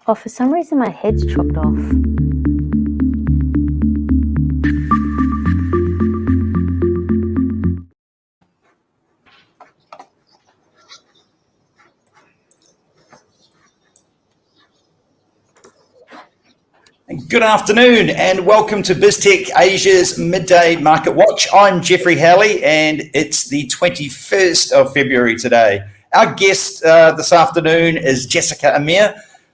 Oh, for some reason my head's chopped off. Good afternoon and welcome to BizTech Asia's Midday Market Watch. I'm Jeffrey Halley and it's the 21st of February today. Our guest this afternoon is Jessica Amir,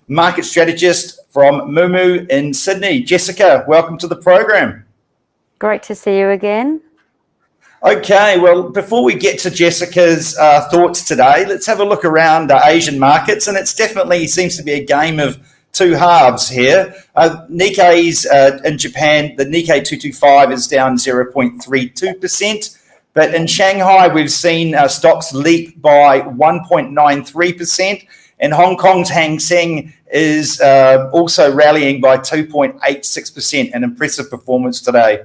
market strategist from moomoo in Sydney. Jessica, welcome to the program. Great to see you again. Okay, well, before we get to Jessica's thoughts today, let's have a look around Asian markets, and it's definitely seems to be a game of two halves here. Nikkei's in Japan, the Nikkei 225 is down 0.32%, but in Shanghai, we've seen stocks leap by 1.93%, and Hong Kong's Hang Seng is also rallying by 2.86%, an impressive performance today.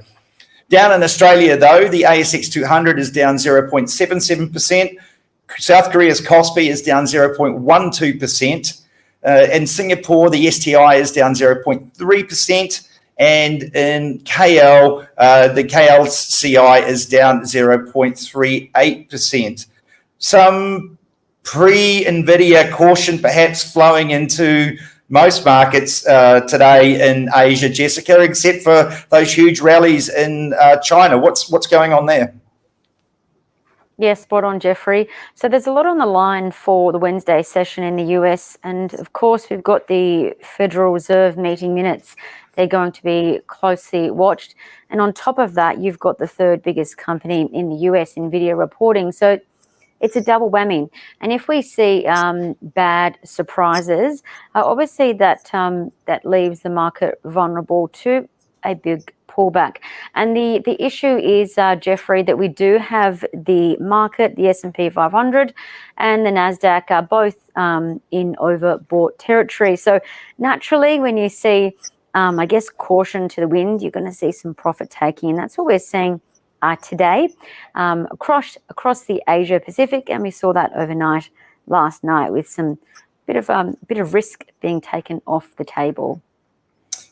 Down in Australia, though, the ASX 200 is down 0.77%. South Korea's Kospi is down 0.12%. In Singapore, the STI is down 0.3%. And in KL, the KLCI is down 0.38%. Some pre-Nvidia caution perhaps flowing into most markets today in Asia, Jessica, except for those huge rallies in China. What's going on there? Yes, spot on, Jeffrey. So there's a lot on the line for the Wednesday session in the US. And of course, we've got the Federal Reserve meeting minutes. They're going to be closely watched. And on top of that, you've got the third biggest company in the US, Nvidia, reporting. So it's a double whammy. And if we see bad surprises, obviously that leaves the market vulnerable to a big pullback. And the issue is, Jeffrey, that we do have the market, the S&P 500 and the NASDAQ are both in overbought territory. So naturally, when you see, I guess, caution to the wind, you're going to see some profit taking. And that's what we're seeing today across the Asia Pacific, and we saw that overnight last night with some bit of risk being taken off the table.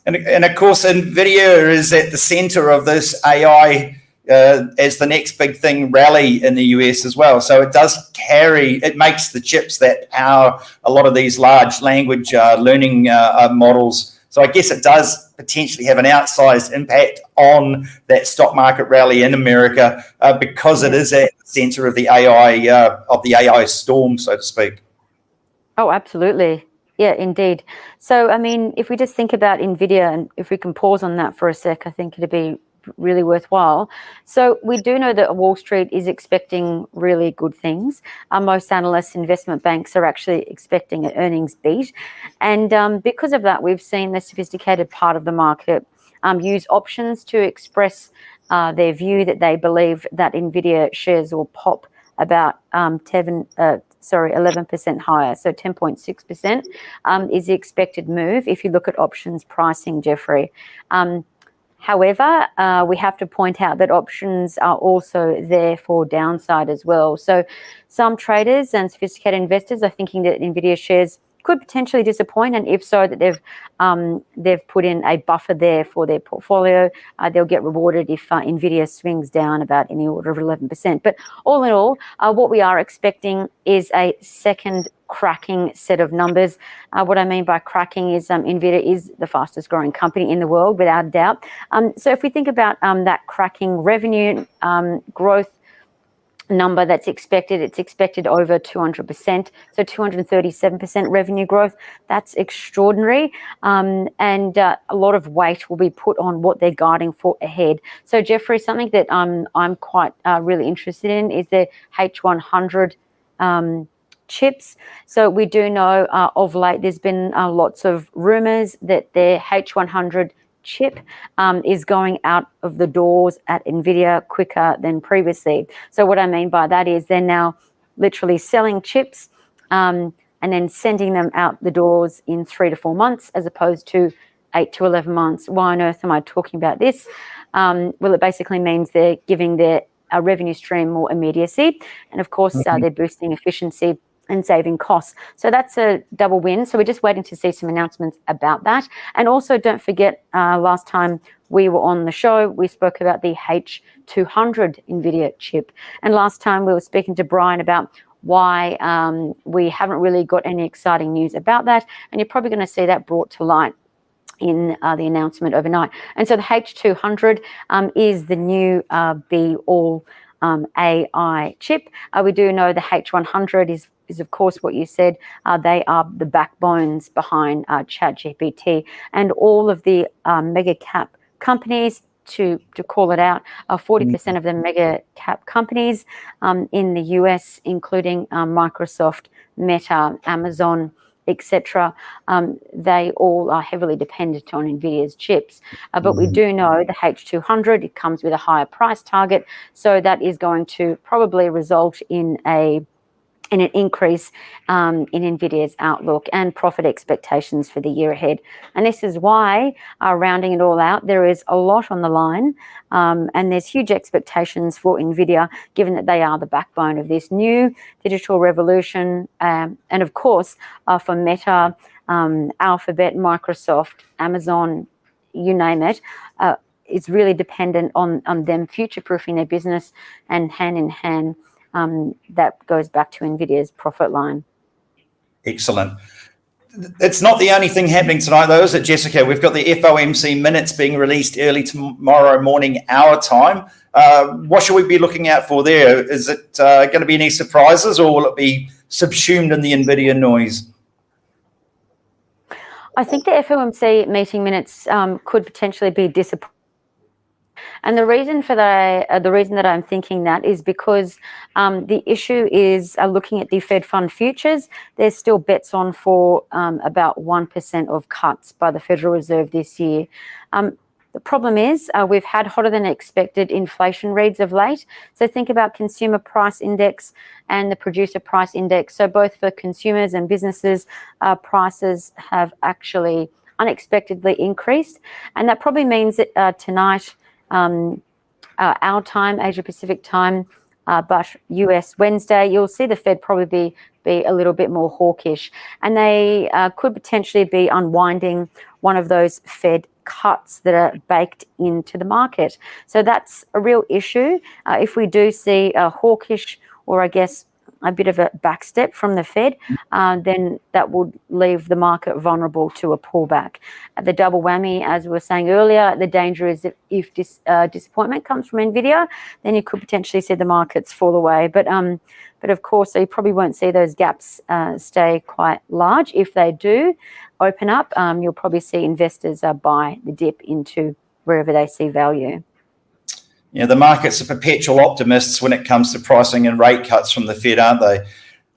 And of course, Nvidia is at the center of this AI as the next big thing rally in the US as well. So it makes the chips that power a lot of these large language learning models. So I guess it does potentially have an outsized impact on that stock market rally in America because it is at the center of the AI storm, so to speak. Oh, absolutely. Yeah, indeed. So, I mean, if we just think about Nvidia, and if we can pause on that for a sec, I think it'd be really worthwhile. So we do know that Wall Street is expecting really good things. Most analysts, investment banks are actually expecting an earnings beat. And because of that, we've seen the sophisticated part of the market use options to express their view that they believe that Nvidia shares will pop about 11% higher. So 10.6% is the expected move if you look at options pricing, Jeffrey. However, we have to point out that options are also there for downside as well. So some traders and sophisticated investors are thinking that Nvidia shares could potentially disappoint, and if so, that they've put in a buffer there for their portfolio. They'll get rewarded if Nvidia swings down about in the order of 11%. But all in all, what we are expecting is a second cracking set of numbers. What I mean by cracking is Nvidia is the fastest growing company in the world, without a doubt. So if we think about that cracking revenue growth number that's expected, it's expected over 200%, so 237% revenue growth. That's extraordinary, and a lot of weight will be put on what they're guiding for ahead. So Jeffrey, something that I'm quite really interested in is the H100 chips. So we do know of late there's been lots of rumors that their H100 chip is going out of the doors at Nvidia quicker than previously. So what I mean by that is they're now literally selling chips and then sending them out the doors in 3 to 4 months as opposed to 8 to 11 months. Why on earth am I talking about this? Well, it basically means they're giving their revenue stream more immediacy. And of course, they're boosting efficiency and saving costs. So that's a double win. So we're just waiting to see some announcements about that. And also don't forget, last time we were on the show, we spoke about the H200 Nvidia chip. And last time we were speaking to Brian about why we haven't really got any exciting news about that. And you're probably going to see that brought to light in the announcement overnight. And so the H200 is the new Be All AI chip. We do know the H100 is of course what you said. They are the backbones behind ChatGPT, and all of the mega cap companies, to call it out, 40% of the mega cap companies in the US, including Microsoft, Meta, Amazon, etc. They all are heavily dependent on Nvidia's chips. But we do know the H200, it comes with a higher price target, so that is going to probably result in an increase in Nvidia's outlook and profit expectations for the year ahead. And this is why, rounding it all out, there is a lot on the line, and there's huge expectations for Nvidia, given that they are the backbone of this new digital revolution. And of course, for Meta, Alphabet, Microsoft, Amazon, you name it, it's really dependent on them future-proofing their business, and hand in hand, that goes back to Nvidia's profit line. Excellent. It's not the only thing happening tonight, though, is it, Jessica? We've got the FOMC Minutes being released early tomorrow morning, our time. What should we be looking out for there? Is it going to be any surprises, or will it be subsumed in the Nvidia noise? I think the FOMC meeting minutes could potentially be disappointing. And the reason for the reason that I'm thinking that is because the issue is looking at the Fed fund futures. There's still bets on for about 1% of cuts by the Federal Reserve this year. The problem is we've had hotter than expected inflation reads of late. So think about consumer price index and the producer price index. So both for consumers and businesses, prices have actually unexpectedly increased. And that probably means that tonight, our time, Asia Pacific time, but US Wednesday, you'll see the Fed probably be a little bit more hawkish, and they could potentially be unwinding one of those Fed cuts that are baked into the market. So that's a real issue. If we do see a hawkish, or I guess a bit of a backstep from the Fed, then that would leave the market vulnerable to a pullback. The double whammy, as we were saying earlier, the danger is that if disappointment comes from Nvidia, then you could potentially see the markets fall away. But of course, so you probably won't see those gaps stay quite large. If they do open up, you'll probably see investors buy the dip into wherever they see value. Yeah, the markets are perpetual optimists when it comes to pricing and rate cuts from the Fed, aren't they?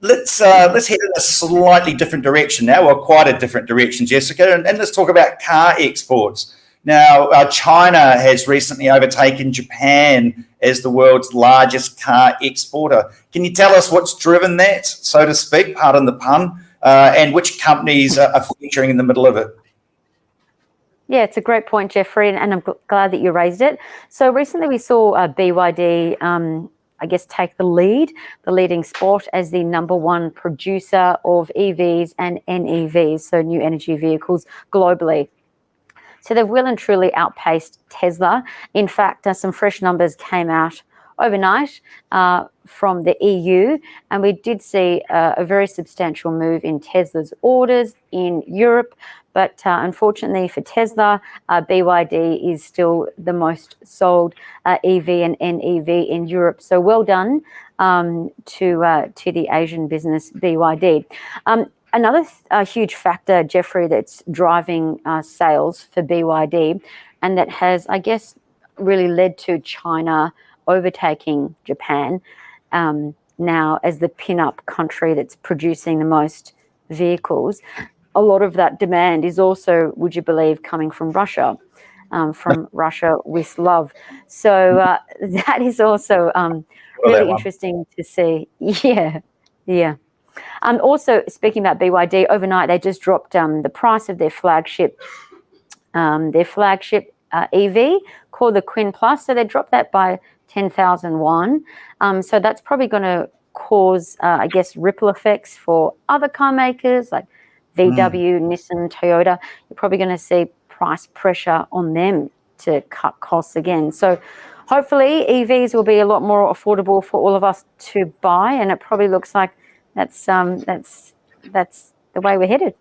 Let's head in a slightly different direction now, or quite a different direction, Jessica, and let's talk about car exports. Now, China has recently overtaken Japan as the world's largest car exporter. Can you tell us what's driven that, so to speak, pardon the pun, and which companies are featuring in the middle of it? Yeah, it's a great point, Jeffrey, and I'm glad that you raised it. So recently we saw BYD, I guess, take the leading spot as the number one producer of EVs and NEVs, so new energy vehicles globally. So they've well and truly outpaced Tesla. In fact, some fresh numbers came out overnight from the EU, and we did see a very substantial move in Tesla's orders in Europe. But unfortunately for Tesla, BYD is still the most sold EV and NEV in Europe. So well done to the Asian business BYD. Another huge factor, Jeffrey, that's driving sales for BYD, and that has, I guess, really led to China overtaking Japan now as the pin-up country that's producing the most vehicles. A lot of that demand is also, would you believe, coming from Russia, from Russia with love. So that is also really interesting to see. Yeah. Also, speaking about BYD, overnight they just dropped the price of their flagship EV called the Quin Plus. So they dropped that by 10,000 won. So that's probably going to cause, I guess, ripple effects for other car makers like VW, Nissan, Toyota. You're probably going to see price pressure on them to cut costs again. So hopefully EVs will be a lot more affordable for all of us to buy, and it probably looks like that's the way we're headed.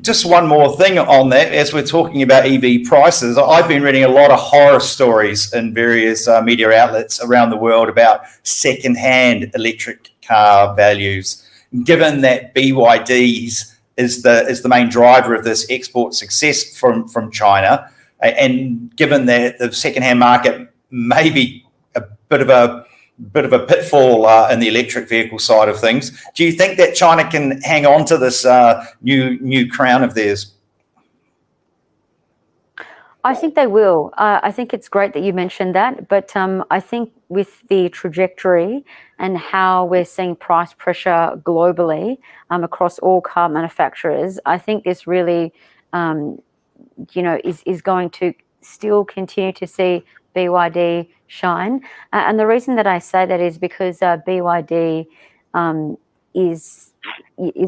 Just one more thing on that, as we're talking about EV prices, I've been reading a lot of horror stories in various media outlets around the world about second-hand electric car values. Given that BYD's is the main driver of this export success from China, and given that the second-hand market may be a bit of a pitfall in the electric vehicle side of things, do you think that China can hang on to this new crown of theirs? I think they will. I think it's great that you mentioned that, but I think with the trajectory and how we're seeing price pressure globally across all car manufacturers, I think this really, is going to still continue to see BYD shine. And the reason that I say that is because BYD is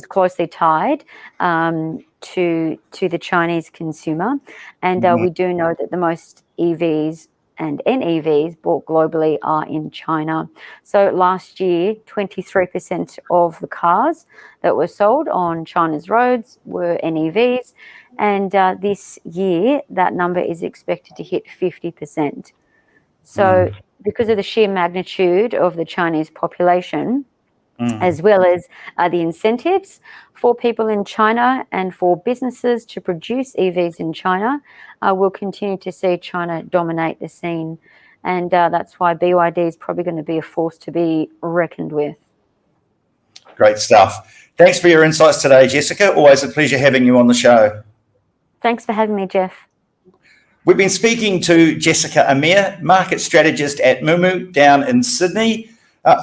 closely tied to the Chinese consumer. And we do know that the most EVs and NEVs bought globally are in China. So last year, 23% of the cars that were sold on China's roads were NEVs. And this year, that number is expected to hit 50%. So because of the sheer magnitude of the Chinese population, as well as the incentives for people in China and for businesses to produce EVs in China, we'll continue to see China dominate the scene. And that's why BYD is probably going to be a force to be reckoned with. Great stuff. Thanks for your insights today, Jessica. Always a pleasure having you on the show. Thanks for having me, Jeff. We've been speaking to Jessica Amir, market strategist at moomoo down in Sydney.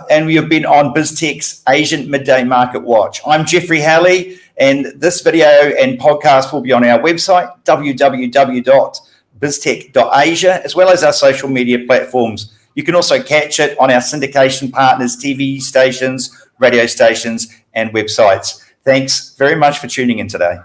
And we have been on BizTech's Asian Midday Market Watch. I'm Jeffrey Halley, and this video and podcast will be on our website, www.biztech.asia, as well as our social media platforms. You can also catch it on our syndication partners, TV stations, radio stations, and websites. Thanks very much for tuning in today.